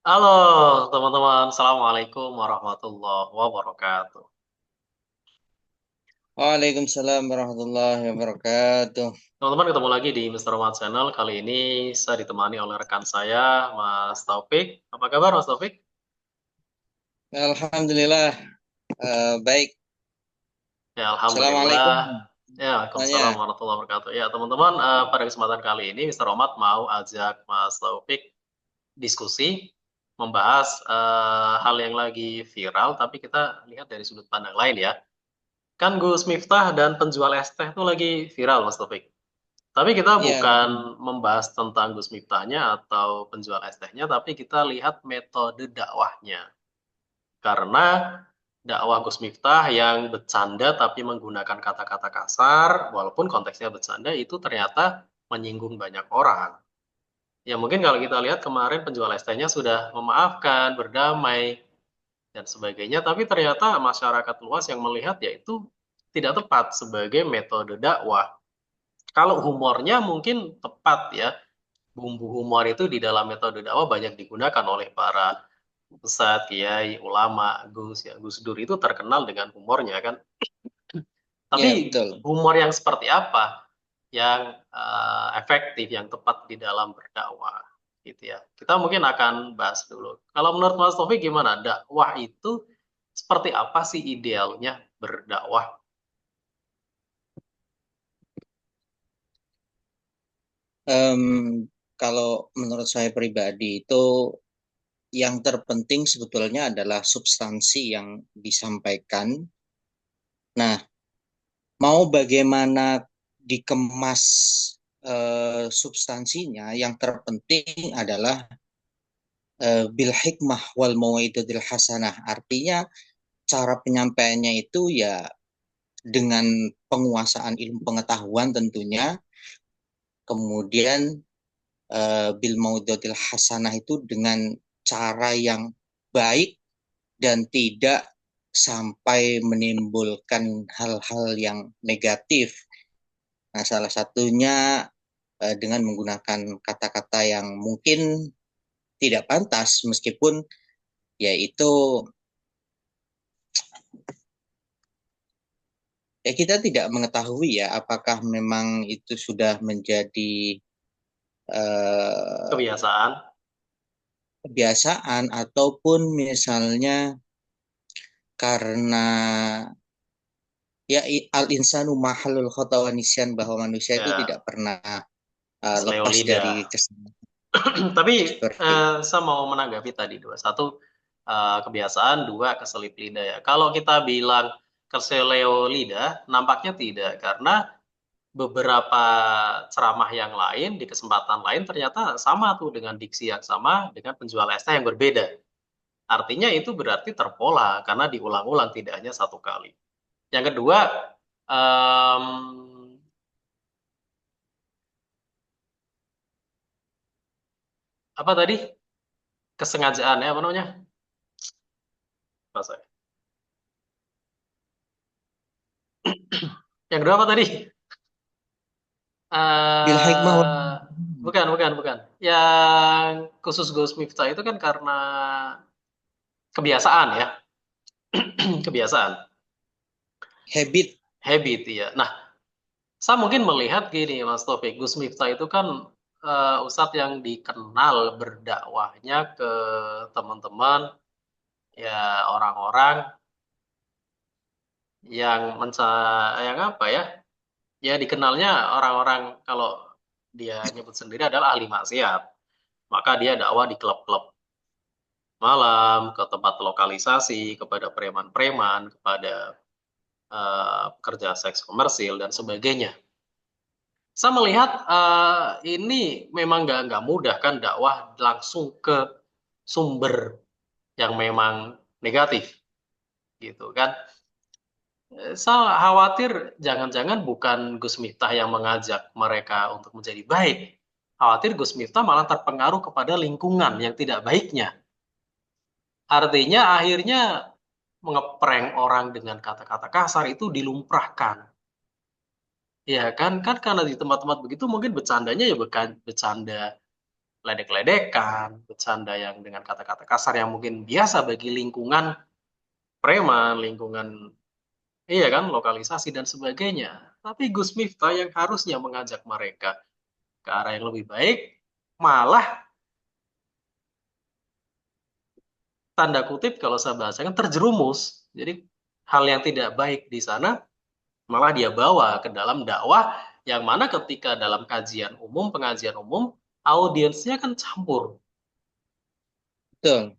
Halo teman-teman, Assalamualaikum warahmatullahi wabarakatuh. Waalaikumsalam warahmatullahi wabarakatuh. Teman-teman ketemu lagi di Mr. Ahmad Channel. Kali ini saya ditemani oleh rekan saya, Mas Taufik. Apa kabar Mas Taufik? Alhamdulillah, baik. Ya, Alhamdulillah. Assalamualaikum. Ya, Waalaikumsalam Tanya. warahmatullahi wabarakatuh. Ya, teman-teman, pada kesempatan kali ini Mr. Ahmad mau ajak Mas Taufik diskusi, membahas hal yang lagi viral, tapi kita lihat dari sudut pandang lain ya. Kan Gus Miftah dan penjual es teh itu lagi viral, Mas Taufik. Tapi kita Iya, bukan betul. membahas tentang Gus Miftahnya atau penjual es tehnya, tapi kita lihat metode dakwahnya. Karena dakwah Gus Miftah yang bercanda tapi menggunakan kata-kata kasar, walaupun konteksnya bercanda, itu ternyata menyinggung banyak orang. Ya mungkin kalau kita lihat kemarin penjual es tehnya sudah memaafkan, berdamai, dan sebagainya, tapi ternyata masyarakat luas yang melihat yaitu tidak tepat sebagai metode dakwah. Kalau humornya mungkin tepat ya, bumbu humor itu di dalam metode dakwah banyak digunakan oleh para ustadz, kiai, ulama, Gus ya. Gus Dur itu terkenal dengan humornya kan. Tapi Iya, betul. humor yang seperti apa yang efektif, yang tepat di dalam berdakwah gitu ya. Kita mungkin akan bahas dulu. Kalau menurut Mas Taufik gimana? Dakwah itu seperti apa sih idealnya berdakwah? Em, Kalau menurut saya pribadi itu yang terpenting sebetulnya adalah substansi yang disampaikan. Nah, mau bagaimana dikemas substansinya, yang terpenting adalah bil hikmah wal mau'izatil hasanah. Artinya cara penyampaiannya itu ya dengan penguasaan ilmu pengetahuan tentunya, kemudian bil maudatil hasanah itu dengan cara yang baik dan tidak sampai menimbulkan hal-hal yang negatif. Nah, salah satunya dengan menggunakan kata-kata yang mungkin tidak pantas, meskipun yaitu ya kita tidak mengetahui ya apakah memang itu sudah menjadi eh, Kebiasaan. kebiasaan ataupun misalnya karena ya al insanu mahalul khata wa nisyan, bahwa manusia itu tidak Ya, pernah kesleo lepas dari lidah. kesalahan Tapi seperti saya mau menanggapi tadi dua. Satu, kebiasaan. Dua, keselip lidah ya. Kalau kita bilang keseleo lidah, nampaknya tidak. Karena beberapa ceramah yang lain, di kesempatan lain, ternyata sama tuh dengan diksi yang sama, dengan penjual es teh yang berbeda. Artinya itu berarti terpola, karena diulang-ulang, tidak hanya satu kali. Yang kedua, em, apa tadi? Kesengajaan ya, apa namanya? Apa saya? Yang kedua apa tadi? bil hikmah wal eh bukan. Yang khusus Ghost Miftah itu kan karena kebiasaan ya, kebiasaan, habit. habit ya. Nah, saya mungkin melihat gini, Mas Taufik, Gus Miftah itu kan ustadz yang dikenal berdakwahnya ke teman-teman, ya orang-orang yang yang apa ya, ya dikenalnya orang-orang kalau dia nyebut sendiri adalah ahli maksiat. Maka dia dakwah di klub-klub malam, ke tempat lokalisasi, kepada preman-preman, kepada pekerja seks komersil, dan sebagainya. Saya melihat ini memang nggak mudah kan dakwah langsung ke sumber yang memang negatif gitu kan. Saya khawatir jangan-jangan bukan Gus Miftah yang mengajak mereka untuk menjadi baik. Khawatir Gus Miftah malah terpengaruh kepada lingkungan yang tidak baiknya. Artinya akhirnya ngeprank orang dengan kata-kata kasar itu dilumprahkan. Ya kan, kan karena di tempat-tempat begitu mungkin bercandanya ya bukan bercanda ledek-ledekan, bercanda yang dengan kata-kata kasar yang mungkin biasa bagi lingkungan preman, lingkungan iya kan, lokalisasi dan sebagainya. Tapi Gus Miftah yang harusnya mengajak mereka ke arah yang lebih baik, malah tanda kutip kalau saya bahasakan terjerumus. Jadi hal yang tidak baik di sana malah dia bawa ke dalam dakwah yang mana ketika dalam kajian umum, pengajian umum, audiensnya kan campur. Betul.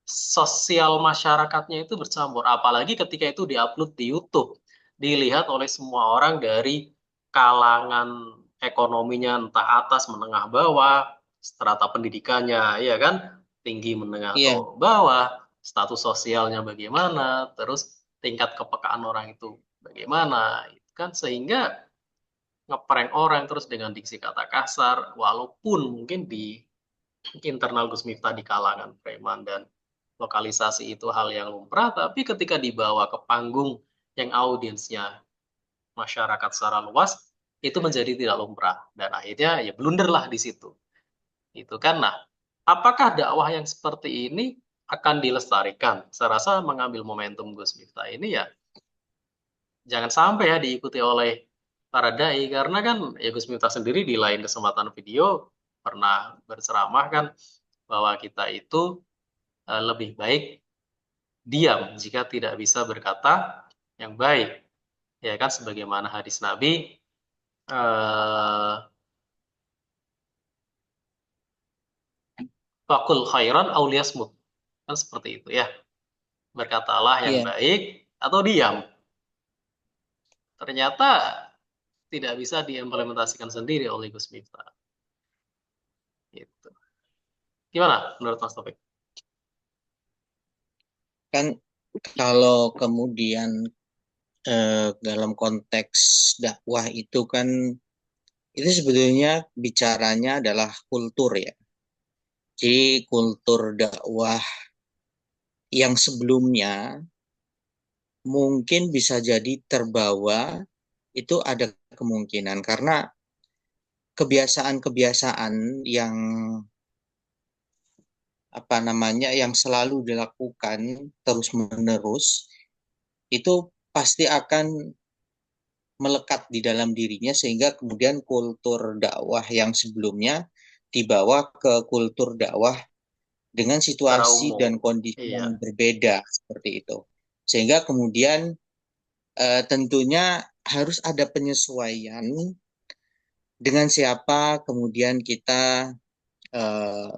Sosial masyarakatnya itu bercampur. Apalagi ketika itu diupload di YouTube. Dilihat oleh semua orang dari kalangan ekonominya entah atas, menengah, bawah, strata pendidikannya, ya kan? Tinggi, menengah, atau Iya, bawah, status sosialnya bagaimana, terus tingkat kepekaan orang itu bagaimana, itu kan sehingga ngeprank orang terus dengan diksi kata kasar, walaupun mungkin di internal Gus Miftah di kalangan preman dan lokalisasi itu hal yang lumrah, tapi ketika dibawa ke panggung yang audiensnya masyarakat secara luas, itu menjadi tidak lumrah. Dan akhirnya ya blunderlah di situ. Itu kan, nah, apakah dakwah yang seperti ini akan dilestarikan? Saya rasa mengambil momentum Gus Miftah ini ya jangan sampai ya diikuti oleh para dai karena kan ya Gus Miftah sendiri di lain kesempatan video pernah berceramah kan bahwa kita itu lebih baik diam jika tidak bisa berkata yang baik. Ya kan sebagaimana hadis Nabi eh fakul khairan auliyasmut. Kan seperti itu ya. Berkatalah yang iya. baik atau diam. Ternyata tidak bisa diimplementasikan sendiri oleh Gus Miftah. Gitu. Gimana menurut Mas Taufik? Kan kalau kemudian dalam konteks dakwah itu kan itu sebetulnya bicaranya adalah kultur ya. Jadi kultur dakwah yang sebelumnya mungkin bisa jadi terbawa itu ada kemungkinan karena kebiasaan-kebiasaan yang apa namanya yang selalu dilakukan terus-menerus itu pasti akan melekat di dalam dirinya sehingga kemudian kultur dakwah yang sebelumnya dibawa ke kultur dakwah dengan Secara situasi dan umum. kondisi yang Iya. berbeda seperti itu. Sehingga kemudian tentunya harus ada penyesuaian dengan siapa kemudian kita eh,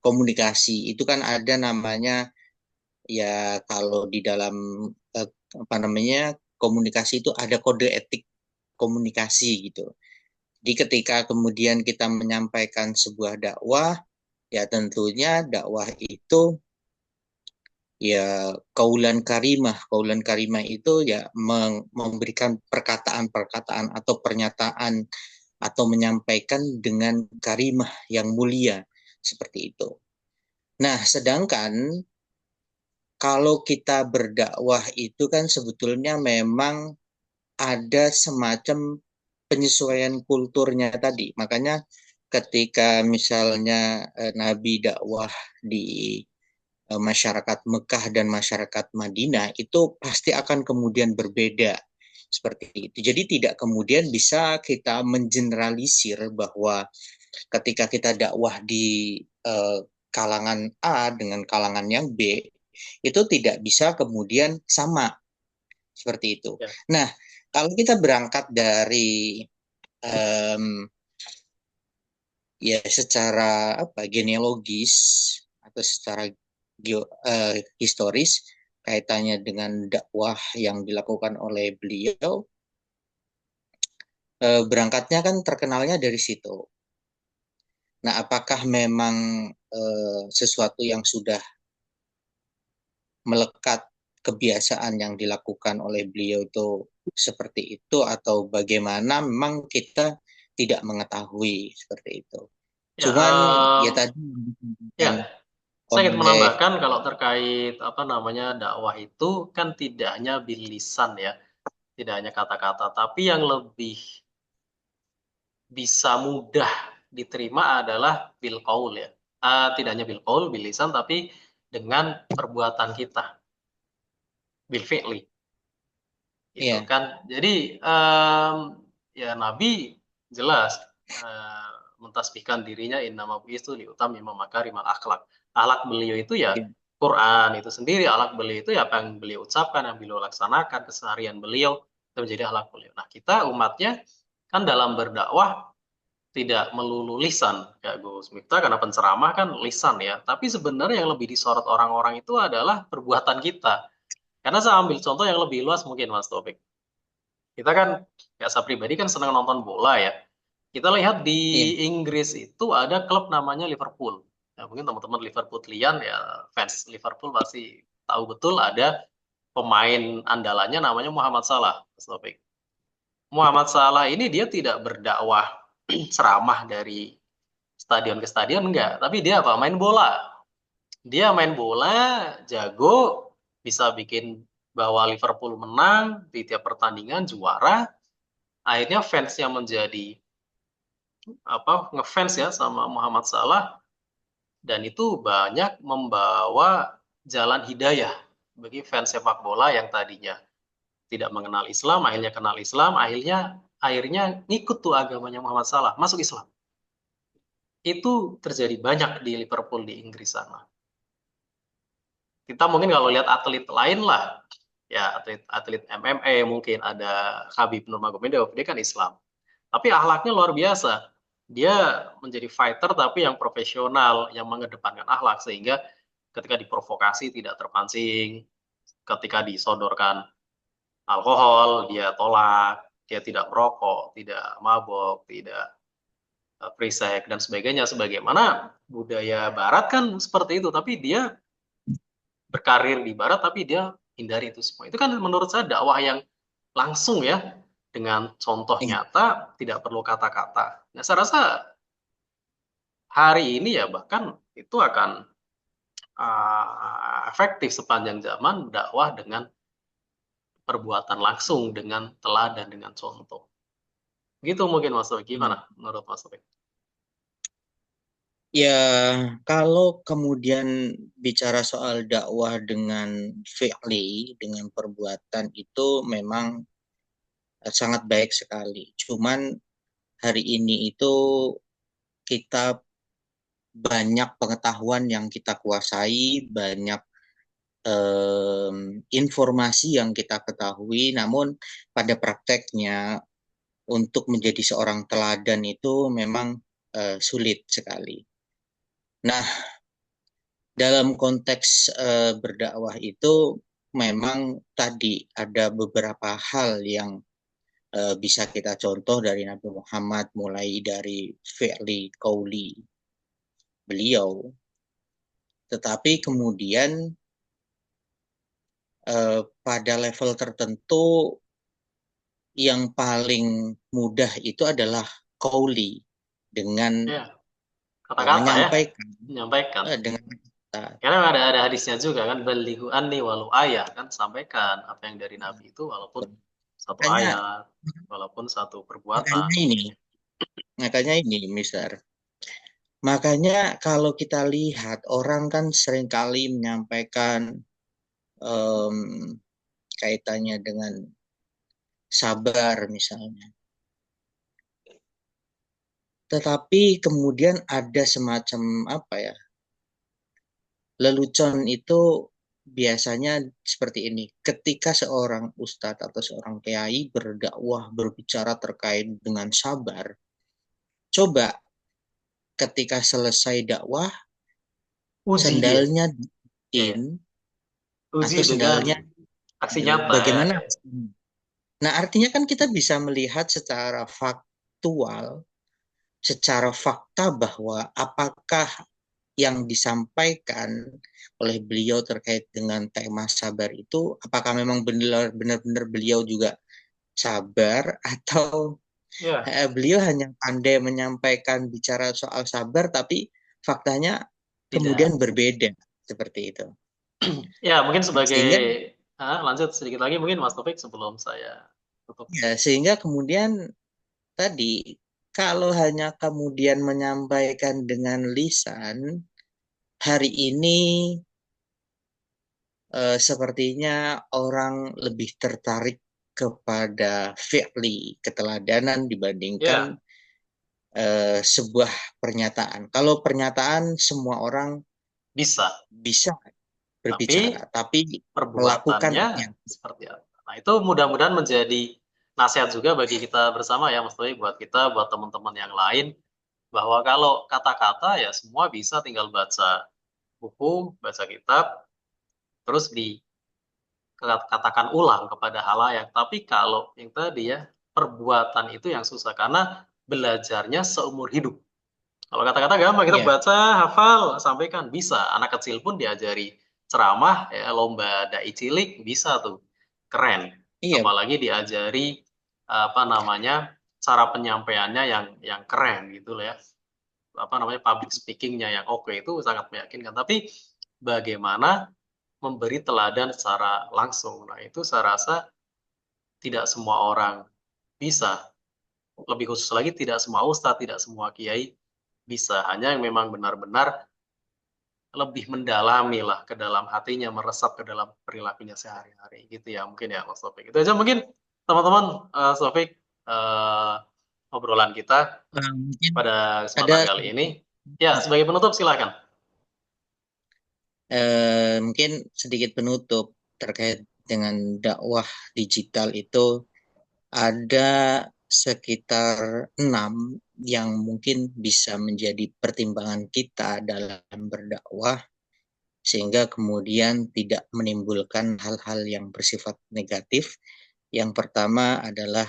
komunikasi. Itu kan ada namanya ya kalau di dalam eh, apa namanya komunikasi itu ada kode etik komunikasi gitu. Jadi ketika kemudian kita menyampaikan sebuah dakwah, ya tentunya dakwah itu ya kaulan karimah itu ya memberikan perkataan-perkataan atau pernyataan atau menyampaikan dengan karimah yang mulia seperti itu. Nah, sedangkan kalau kita berdakwah itu kan sebetulnya memang ada semacam penyesuaian kulturnya tadi. Makanya ketika misalnya Nabi dakwah di masyarakat Mekah dan masyarakat Madinah itu pasti akan kemudian berbeda seperti itu. Jadi tidak kemudian bisa kita mengeneralisir bahwa ketika kita dakwah di kalangan A dengan kalangan yang B itu tidak bisa kemudian sama seperti itu. Ya. Nah, kalau kita berangkat dari um, ya secara apa genealogis atau secara historis kaitannya dengan dakwah yang dilakukan oleh beliau berangkatnya kan terkenalnya dari situ. Nah, apakah memang sesuatu yang sudah melekat kebiasaan yang dilakukan oleh beliau itu seperti itu atau bagaimana memang kita tidak mengetahui seperti itu. Ya, Cuman ya tadi ya, yang saya ingin oleh menambahkan kalau terkait apa namanya dakwah itu kan tidak hanya bil lisan ya, tidak hanya kata-kata, tapi yang lebih bisa mudah diterima adalah bil qaul ya. Tidak hanya bil qaul, bil lisan, tapi dengan perbuatan kita, bil fi'li. Gitu Iya, kan. Jadi ya Nabi jelas eh, mentasbihkan dirinya innama bu'istu liutammima makarimal akhlak. Akhlak beliau itu ya iya, Quran itu sendiri, akhlak beliau itu ya apa yang beliau ucapkan, yang beliau laksanakan, keseharian beliau itu menjadi akhlak beliau. Nah, kita umatnya kan dalam berdakwah tidak melulu lisan ya Gus Miftah, karena penceramah kan lisan ya, tapi sebenarnya yang lebih disorot orang-orang itu adalah perbuatan kita. Karena saya ambil contoh yang lebih luas mungkin Mas Topik. Kita kan, ya saya pribadi kan senang nonton bola ya. Kita lihat di iya, Inggris itu ada klub namanya Liverpool. Ya, mungkin teman-teman Liverpoolian ya, fans Liverpool pasti tahu betul ada pemain andalannya namanya Muhammad Salah, Mas Taufik. Muhammad Salah ini dia tidak berdakwah ceramah dari stadion ke stadion enggak, tapi dia apa? Main bola. Dia main bola, jago, bisa bikin bawa Liverpool menang di tiap pertandingan, juara. Akhirnya fans yang menjadi apa ngefans ya sama Muhammad Salah, dan itu banyak membawa jalan hidayah bagi fans sepak bola yang tadinya tidak mengenal Islam, akhirnya kenal Islam, akhirnya akhirnya ngikut tuh agamanya Muhammad Salah, masuk Islam. Itu terjadi banyak di Liverpool di Inggris sana. Kita mungkin kalau lihat atlet lain lah, ya atlet-atlet MMA mungkin ada Khabib Nurmagomedov, dia kan Islam. Tapi akhlaknya luar biasa. Dia menjadi fighter tapi yang profesional, yang mengedepankan akhlak sehingga ketika diprovokasi tidak terpancing, ketika disodorkan alkohol dia tolak, dia tidak merokok, tidak mabok, tidak free sex dan sebagainya. Sebagaimana budaya Barat kan seperti itu, tapi dia berkarir di Barat tapi dia hindari itu semua. Itu kan menurut saya dakwah yang langsung ya, dengan contoh iya. nyata, tidak perlu kata-kata. Nah, saya rasa hari ini ya bahkan itu akan efektif sepanjang zaman dakwah dengan perbuatan langsung, dengan teladan, dengan contoh. Gitu mungkin Mas Taufik. Gimana Hmm. menurut Mas Taufik? Ya, kalau kemudian bicara soal dakwah dengan fi'li, dengan perbuatan itu memang sangat baik sekali. Cuman hari ini itu kita banyak pengetahuan yang kita kuasai, banyak informasi yang kita ketahui, namun pada prakteknya untuk menjadi seorang teladan itu memang sulit sekali. Nah, dalam konteks berdakwah itu memang tadi ada beberapa hal yang bisa kita contoh dari Nabi Muhammad mulai dari fi'li qauli beliau, tetapi kemudian pada level tertentu yang paling mudah itu adalah qauli dengan Ya, kata-kata ya, menyampaikan menyampaikan. dengan kata. Karena ada hadisnya juga kan, balighu anni walau ayat, kan sampaikan apa yang dari Nabi itu walaupun satu Makanya ayat, walaupun satu perbuatan. makanya ini makanya ini Mister. Makanya kalau kita lihat orang kan seringkali menyampaikan em, kaitannya dengan sabar misalnya. Tetapi kemudian ada semacam apa ya, lelucon itu biasanya seperti ini. Ketika seorang ustadz atau seorang kiai berdakwah berbicara terkait dengan sabar, coba ketika selesai dakwah Uji dia. sendalnya Ya, diin ya. Uji atau dengan sendalnya aksi nyata ya. bagaimana? Ya. Nah, artinya kan kita bisa melihat secara faktual, secara fakta bahwa apakah yang disampaikan oleh beliau terkait dengan tema sabar itu, apakah memang benar-benar beliau juga sabar atau Ya, beliau hanya pandai menyampaikan bicara soal sabar, tapi faktanya kemudian tidak. berbeda seperti itu. Ya, mungkin Nah, sebagai sehingga lanjut sedikit lagi mungkin Mas Taufik sebelum saya tutup. ya, sehingga kemudian tadi kalau hanya kemudian menyampaikan dengan lisan, hari ini sepertinya orang lebih tertarik kepada fi'li, keteladanan dibandingkan Ya, sebuah pernyataan. Kalau pernyataan semua orang bisa. bisa Tapi berbicara, tapi melakukan perbuatannya yang seperti apa? Nah, itu mudah-mudahan menjadi nasihat juga bagi kita bersama ya, Mas Toy, buat kita, buat teman-teman yang lain, bahwa kalau kata-kata ya semua bisa, tinggal baca buku, baca kitab, terus dikatakan ulang kepada halayak. Tapi kalau yang tadi ya, perbuatan itu yang susah, karena belajarnya seumur hidup. Kalau kata-kata gampang, kita ya, baca, hafal, sampaikan, bisa. Anak kecil pun diajari ceramah, ya, lomba dai cilik, bisa tuh. Keren. iya, Apalagi diajari, apa namanya, cara penyampaiannya yang keren gitu loh ya. Apa namanya, public speakingnya yang oke, itu sangat meyakinkan. Tapi bagaimana memberi teladan secara langsung. Nah, itu saya rasa tidak semua orang bisa. Lebih khusus lagi, tidak semua ustadz, tidak semua kiai bisa. Hanya yang memang benar-benar lebih mendalami lah ke dalam hatinya, meresap ke dalam perilakunya sehari-hari. Gitu ya, mungkin ya Mas Taufik. Itu aja mungkin teman-teman, Taufik, eh, obrolan kita mungkin pada ada kesempatan kali ini. Ya, sebagai penutup silakan. mungkin sedikit penutup terkait dengan dakwah digital itu ada sekitar 6 yang mungkin bisa menjadi pertimbangan kita dalam berdakwah sehingga kemudian tidak menimbulkan hal-hal yang bersifat negatif. Yang pertama adalah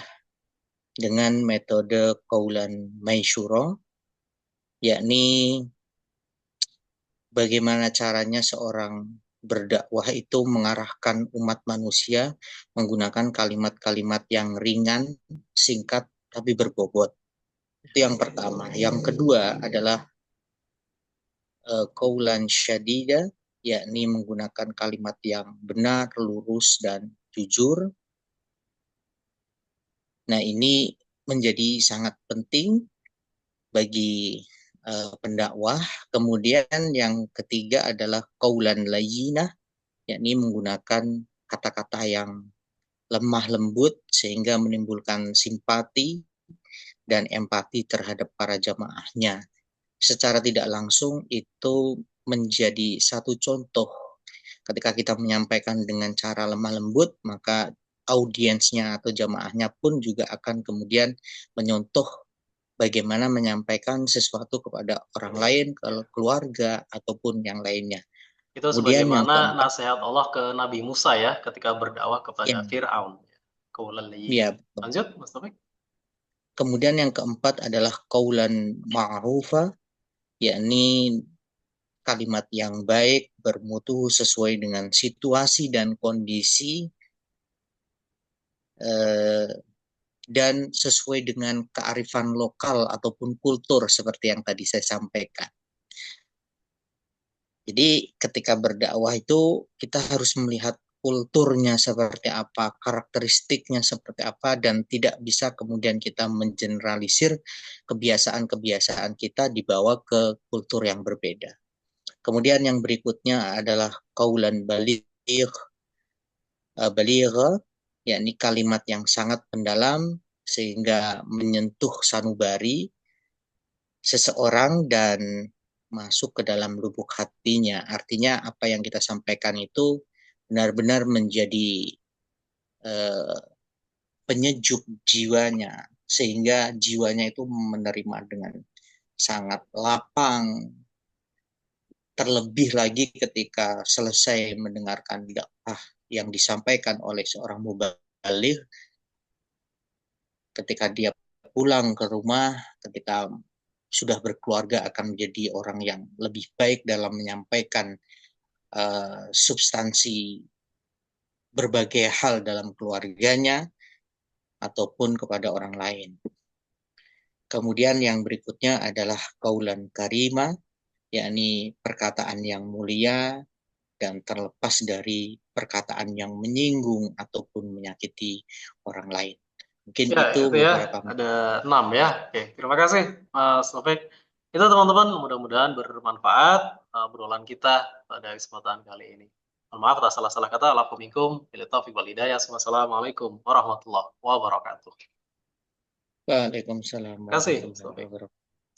dengan metode Qaulan Maisuro, yakni bagaimana caranya seorang berdakwah itu mengarahkan umat manusia menggunakan kalimat-kalimat yang ringan, singkat, tapi berbobot. Itu yang pertama. Yang kedua adalah Qaulan Syadida, yakni menggunakan kalimat yang benar, lurus, dan jujur. Nah, ini menjadi sangat penting bagi pendakwah. Kemudian yang ketiga adalah Qaulan Layyinah, yakni menggunakan kata-kata yang lemah lembut sehingga menimbulkan simpati dan empati terhadap para jamaahnya. Secara tidak langsung itu menjadi satu contoh ketika kita menyampaikan dengan cara lemah lembut, maka audiensnya atau jamaahnya pun juga akan kemudian menyontoh bagaimana menyampaikan sesuatu kepada orang lain, keluarga, ataupun yang lainnya. Itu Kemudian yang sebagaimana keempat, nasihat Allah ke Nabi Musa ya, ketika berdakwah kepada yang Fir'aun. Qaulan layyin. ya, Lanjut, Mas Taufik. kemudian yang keempat adalah kaulan ma'rufa, yakni kalimat yang baik, bermutu sesuai dengan situasi dan kondisi, eh, dan sesuai dengan kearifan lokal ataupun kultur seperti yang tadi saya sampaikan. Jadi ketika berdakwah itu kita harus melihat kulturnya seperti apa, karakteristiknya seperti apa, dan tidak bisa kemudian kita mengeneralisir kebiasaan-kebiasaan kita dibawa ke kultur yang berbeda. Kemudian yang berikutnya adalah kaulan baligh, yakni kalimat yang sangat mendalam sehingga menyentuh sanubari seseorang dan masuk ke dalam lubuk hatinya. Artinya apa yang kita sampaikan itu benar-benar menjadi eh, penyejuk jiwanya sehingga jiwanya itu menerima dengan sangat lapang. Terlebih lagi ketika selesai mendengarkan dakwah yang disampaikan oleh seorang mubalik, ketika dia pulang ke rumah, ketika sudah berkeluarga akan menjadi orang yang lebih baik dalam menyampaikan substansi berbagai hal dalam keluarganya ataupun kepada orang lain. Kemudian yang berikutnya adalah kaulan karima, yakni perkataan yang mulia dan terlepas dari perkataan yang menyinggung ataupun menyakiti orang lain. Mungkin Ya, itu itu ya, beberapa. ada 6 ya. Oke, terima kasih Mas Taufik. Itu teman-teman, mudah-mudahan bermanfaat obrolan kita pada kesempatan kali ini. Mohon maaf atas salah-salah kata. Alaikum Wassalamualaikum warahmatullahi wabarakatuh. Waalaikumsalam Terima kasih, warahmatullahi Mas Taufik. wabarakatuh.